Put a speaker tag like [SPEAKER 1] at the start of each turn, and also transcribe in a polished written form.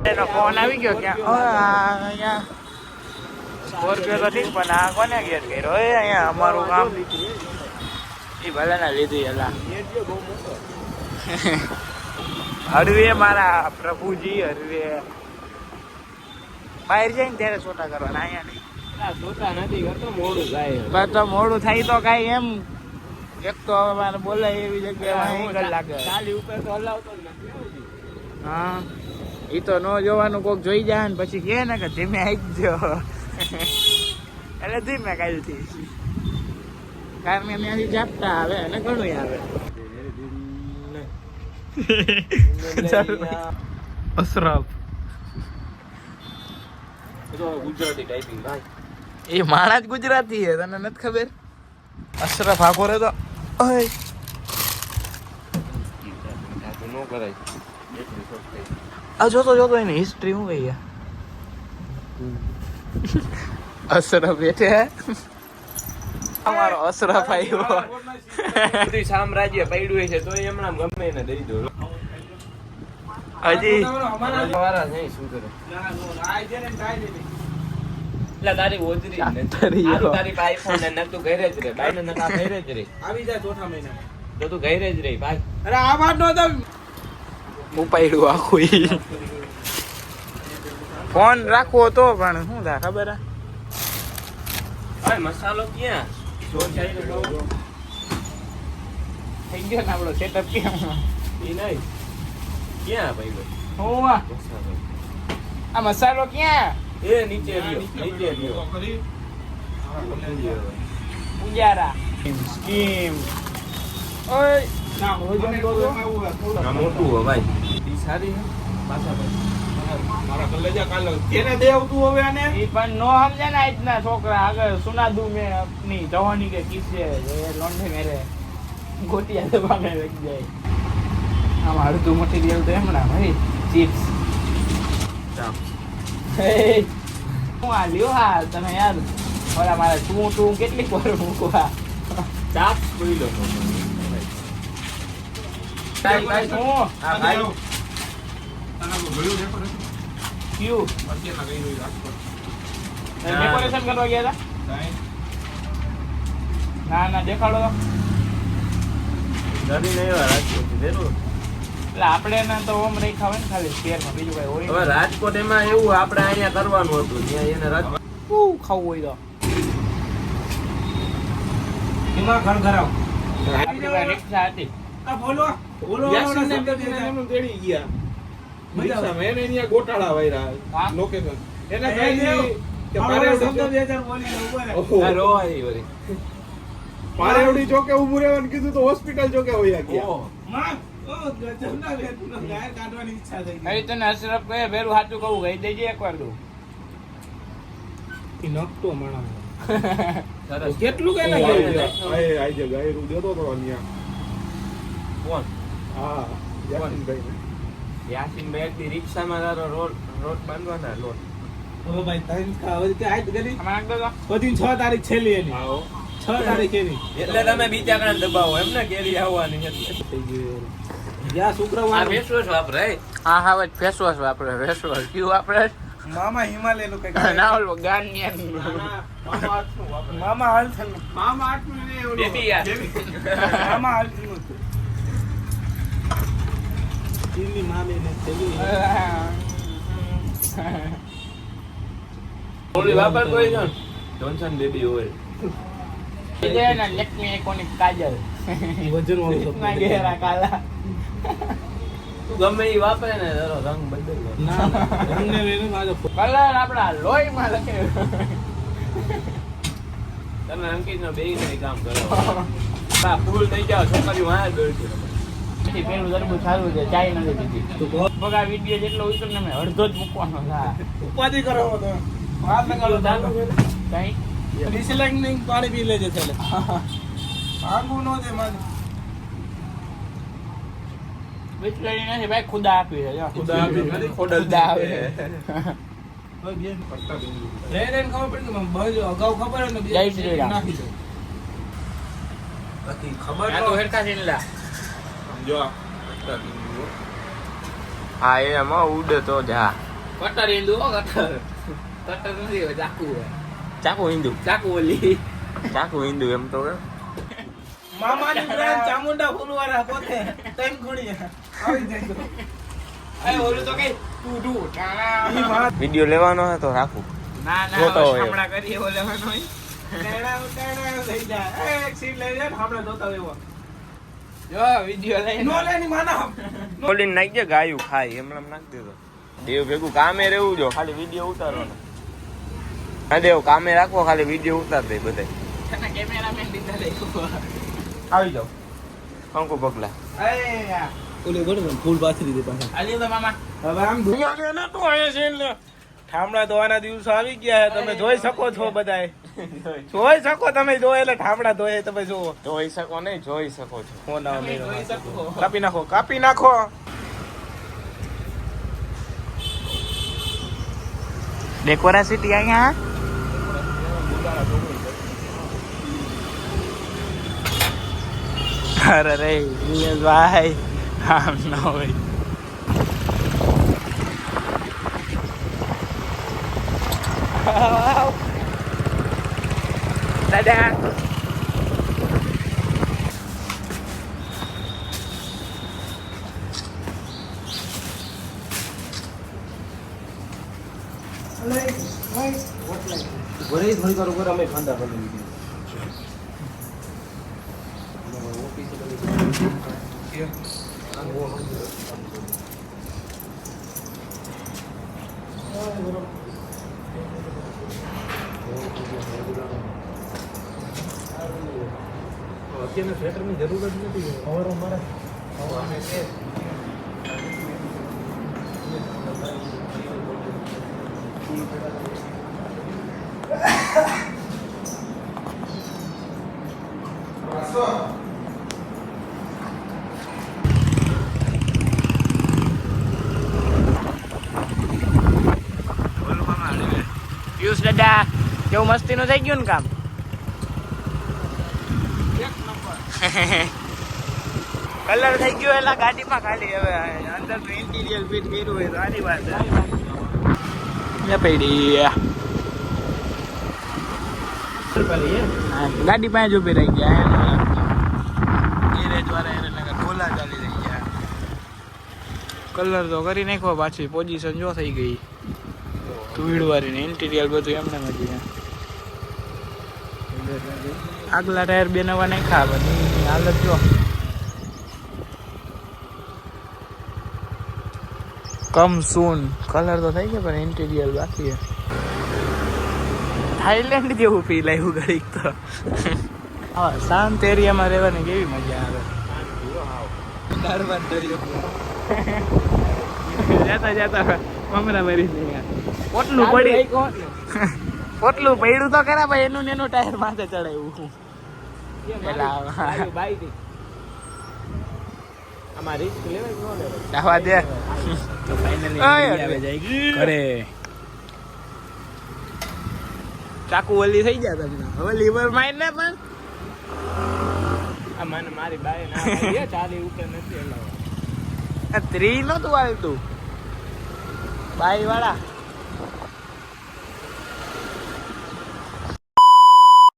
[SPEAKER 1] એનો ફોન આવી ગયો ક્યાં અહીંયા સ્કોર્પિયો તો ઠીક પણ આ કોને ઘેર કર્યો અહીંયા અમારું કામ એ ભલે ના લીધી એલા હરવે મારા પ્રભુજી હરવે બહાર જાય ને ત્યારે છોટા કરવાના અહીંયા નહીં
[SPEAKER 2] છોટા નથી કરતો મોડું થાય
[SPEAKER 1] તો મોડું થાય તો કઈ એમ એક તો હવે મારે બોલાય એવી જગ્યાએ લાગે
[SPEAKER 2] ચાલી ઉપર તો હલાવતો જ નથી
[SPEAKER 1] હા એ તો ન જોવાનું કોક જોઈ જાય ને પછી કે ને કે ધીમે આવી ગયો એટલે ધીમે કાલથી કારણ કે ત્યાંથી જાપતા આવે અને ઘણું આવે અશરફ
[SPEAKER 2] ગુજરાતી ટાઈપિંગ ભાઈ
[SPEAKER 1] એ માણા જ ગુજરાતી હે તને નથી ખબર અશરફ આખો રે તો ઓય
[SPEAKER 2] નો કરાય
[SPEAKER 1] આ જોતો એની હિસ્ટ્રી હું ગઈ અશરફ બેઠે હે અમારો અશરફ આવ્યો
[SPEAKER 2] બધું સામ્રાજ્ય પડ્યું છે તો એમણા ગમે એને દઈ દો
[SPEAKER 1] હજી
[SPEAKER 2] વારા નહીં શું કરે એટલે તારી ઓજરી તારી આઈફોન ને નતું ઘરે જ રે બાઈ ને નકા ઘરે જ રે
[SPEAKER 3] આવી જાય ચોથા મહિના
[SPEAKER 2] તો તું ઘરે જ રે ભાઈ
[SPEAKER 3] અરે આ વાત નો તો
[SPEAKER 1] ઉપાડ્યું આખું ફોન રાખવો તો પણ શું થાય ખબર હે
[SPEAKER 2] ભાઈ મસાલો ક્યાં
[SPEAKER 1] થઈ ગયો ને આપણો સેટઅપ ક્યાં
[SPEAKER 2] એ નહીં ક્યાં ભાઈ
[SPEAKER 1] હું આ મસાલો ક્યાં
[SPEAKER 2] એ નીચે રહ્યો નીચે રહ્યો
[SPEAKER 1] પૂજારા સ્કીમ ઓય ના ભોજન તો
[SPEAKER 2] આ મોટું હો ભાઈ ઈ સારી હે પાછા ભાઈ
[SPEAKER 3] મારા કલેજા કાલ કેને દે આવતું હવે આને
[SPEAKER 1] ઈ પણ નો સમજે ને આજના છોકરા આગળ સુનાદુ મે अपनी જવાની કે કિસ્સે એ લોન્ડે મેરે ગોટિયા દબાને લગ જાય આમ અડધું મટીરિયલ તો એમણા ભાઈ ચિપ્સ હે હું આ લ્યો હા તમે યાર ઓલા મારે તું કેટલીક વાર મૂકવા
[SPEAKER 2] ચાપ બોઈલો
[SPEAKER 1] ભાઈ હું
[SPEAKER 2] હા ભાઈ
[SPEAKER 1] ક્યુ
[SPEAKER 3] અત્યારના ગઈ રહ્યું રાજકોટ
[SPEAKER 1] ડેકોરેશન કરવા ગયા હતા ના દેખાડો તો
[SPEAKER 2] ઘણી નહીં વાર રાજકોટ જરૂર
[SPEAKER 1] એટલે આપણે ના તો ઓમ રેખા હોય ને ખાલી શેરમાં બીજું કઈ હોય
[SPEAKER 2] હવે રાજકોટ એમાં એવું આપણે અહીંયા કરવાનું હતું ત્યાં એને
[SPEAKER 1] ખાવું હોય તો
[SPEAKER 3] એમાં ઘર ઘરાવ
[SPEAKER 1] આપણી પાસે રિક્ષા હતી
[SPEAKER 3] આ બોલો
[SPEAKER 2] એમનું તેડી ગયા
[SPEAKER 3] મજા
[SPEAKER 2] મેં અહીંયા ગોટાળા વાયરા
[SPEAKER 1] હા?
[SPEAKER 2] લોકેશન એને
[SPEAKER 3] એ
[SPEAKER 2] કહી દીધું કે
[SPEAKER 3] શબ્દ 2000 બોલી ઉભો રહે.
[SPEAKER 2] રોવાઈ વળી
[SPEAKER 4] પારેવડી ચોકે ઊભું રહેવાનું કીધું તો હોસ્પિટલ ચોકે હોયા ગયા.
[SPEAKER 3] માં ઓ ગજબના વેતુનો ગાય કાઢવાની ઈચ્છા થઈ ગઈ
[SPEAKER 1] હવે તને અશરફ કહે ભેરું સાચું કહું કહી દેજે એકવાર તું
[SPEAKER 3] ઈ નકતો માણા
[SPEAKER 2] સરસ
[SPEAKER 3] કેટલું કઈ
[SPEAKER 2] ઓય,
[SPEAKER 3] લાગે
[SPEAKER 2] ઓય.
[SPEAKER 4] આઈ જે ગાયરું દેતો તો અહીંયા.
[SPEAKER 2] કોણ
[SPEAKER 4] હા યાસીનભાઈ.
[SPEAKER 2] યાસીનભાઈ એક રિક્ષામાં તારો રોડ બાંધવાના લોટ
[SPEAKER 3] હવે ભાઈ તારીખ હવે કે આજ ગલી
[SPEAKER 1] આમાં નાખ દો તો.
[SPEAKER 3] બધી 6 તારીખ છેલ્લી એની
[SPEAKER 2] આવો
[SPEAKER 3] 6 તારીખ એની
[SPEAKER 2] એટલે તમે બીજા કાન દબાવો એમ ને કેરી આવવાની એટલે
[SPEAKER 3] યા
[SPEAKER 2] આ
[SPEAKER 3] શુક્રવાર
[SPEAKER 2] ફેસવોશ વાપરાય
[SPEAKER 1] હા હવે ફેસ વોશ વાપરે ફેસ વોશ ક્યુ વાપરે
[SPEAKER 3] મામા હિમાલય નું કઈ
[SPEAKER 1] ના ઓલો ગાર્નિયર
[SPEAKER 3] મામા હાલ છે મામા આટલું ને એવું
[SPEAKER 2] બેબી યાર
[SPEAKER 3] મામા હાલ છે ચીની મામી ને થેલી
[SPEAKER 2] ઓલી વાપરતો હોય છે જોન્સન બેબી ઓઇલ
[SPEAKER 1] જે ને લેકમી આઇકોનિક કાજલ
[SPEAKER 3] વજન વાળું
[SPEAKER 1] ના ઘેરા કાલા
[SPEAKER 2] તું ગમે ઈ વાપરે ને તારો રંગ બદલ
[SPEAKER 3] ના રંગને લઈને માજો
[SPEAKER 1] કલર આપડા લોહીમાં લખે
[SPEAKER 2] તમે અંકિત નો બે ને કામ કરો બા ફૂલ થઈ જાવ છોકરીઓ વાહ દોડતી
[SPEAKER 1] પછી પેલું તરબૂચ સારું છે ચાય નથી પીધી બગા વિડીયો જેટલો ઉતર ને મેં અડધો જ મૂકવાનો છે
[SPEAKER 3] ઉપાધિ કરો તો વાત લગાડો
[SPEAKER 1] કઈ
[SPEAKER 3] ડિસલાઇનિંગ પાણી પી લેજે ચાલે આગુ નો દે મારે
[SPEAKER 1] બિસ્લરી નથી ભાઈ ખુદા આપી છે જો.
[SPEAKER 2] ખુદા આપી નથી, ખોડલ
[SPEAKER 1] ખુદા આપે
[SPEAKER 2] છે.
[SPEAKER 3] રેન ખબર પડી ને બજો અગાઉ ખબર હોય ને બે
[SPEAKER 1] જય શ્રી રામ.
[SPEAKER 3] નાખી દો બાકી ખબર
[SPEAKER 1] આ તો હેરકા સિનલા
[SPEAKER 2] જો હા એમાં ઉડે તો જા કટર ઈંદુ હો કટર. કટર નથી હવે ચાકુ હે.
[SPEAKER 1] ચાકુ હિન્દુ
[SPEAKER 2] ચાકુ ઓલી.
[SPEAKER 1] ચાકુ હિન્દુ એમ તો કે
[SPEAKER 3] મામાની બ્રાન્ડ ચામુંડા ફૂલવાળા પોતે ત્રણ ગુણી આવી જાય તો.
[SPEAKER 2] એ ઓલું તો કઈ ટુ
[SPEAKER 3] ઈ વાત
[SPEAKER 1] વિડિયો લેવાનો હે તો રાખું
[SPEAKER 2] ના
[SPEAKER 1] જોતો
[SPEAKER 2] ના
[SPEAKER 1] હોય.
[SPEAKER 2] હમણાં કરીએ એવો લેવાનો હોય.
[SPEAKER 3] ટેણા થઈ જાય. એક સીટ લઈ જાય ને આપણે જોતા હોય એવો.
[SPEAKER 2] જો વિડિયો લઈને
[SPEAKER 3] નો લેની માના.
[SPEAKER 1] બોલીને નાખી દે ગાયું ખાય એમ નાખી દેતો દેવ ભેગું કામે રહેવું જો ખાલી વિડિયો ઉતારવાનો હા દેવ કામે રાખવો ખાલી વિડિયો ઉતાર દે બધે
[SPEAKER 2] તને કેમેરામેન દીધા લેખો.
[SPEAKER 1] આવી જાવ અંકુ પગલા
[SPEAKER 3] એ ઓલે બરોબર ફૂલ પાથરી દે પાછા.
[SPEAKER 2] આલી તો મામા.
[SPEAKER 3] હવે આમ દુનિયા કે ના તો આયા છે એટલે ઠામડા ધોવાના દિવસો આવી ગયા છે. તમે જોઈ શકો છો બધાય. જોઈ શકો તમે જો એટલે ઠામડા ધોય તમે જુઓ.
[SPEAKER 1] જોઈ શકો નહીં જોઈ શકો છો
[SPEAKER 3] ફોન આવે
[SPEAKER 2] તમે
[SPEAKER 3] મેરો.
[SPEAKER 2] જોઈ શકો.
[SPEAKER 3] કાપી નાખો કાપી નાખો.
[SPEAKER 1] ડેકોરેસિટી અહીંયા અરે રે ભાઈ આમ ન હોય
[SPEAKER 2] દાદા
[SPEAKER 3] ઘરે થોડી વાર ઉપર અમે ઠંડા કરી દીધી. અત્યારના સ્વેટરની જરૂર જ નથી. હવે અમારે
[SPEAKER 1] પિયુષ દાદા કેવું મસ્તીનું થઈ ગયું ને કામ કલર થઈ ગયો એટલે ગાડીમાં ખાલી હવે અંદર ઇન્ટિરિયર ફિટ કર્યું હોય તો આની વાત પડી ગાડી પાસે જ ઉભી રહી ગયા ગેરેજ વાળા એને ઢોલા ચાલી રહી ગયા કલર તો કરી નાખવા પાછી પોઝિશન જો થઈ ગઈ ધૂળ વાળી ને ઇન્ટિરિયર બધું એમને મળી આગલા ટાયર બે નવા નાખ્યા પણ હાલત જો કમ સૂન કલર તો થઈ ગયો પણ ઇન્ટિરિયર બાકી છે થાઈલેન્ડ જેવું ફીલ આવ્યું ઘડીક તો હા શાંત એરિયામાં રહેવાની કેવી મજા આવે જતા જતા મમરા મરી પોટલું પડી પોટલું પડ્યું તો ખરા ભાઈ એનું ને એનું ટાયર માથે ચડાવ્યું દાવા દે તો ફાઇનલી ઘરે ચાકુ ઓલી થઈ ગયા તમને હવે લીવર માઇન ને પણ
[SPEAKER 2] આ મને મારી બાઈ ના ચાલી ઉપર નથી હલાવવા.
[SPEAKER 1] 3 નતું આવતું બાઈ વાળા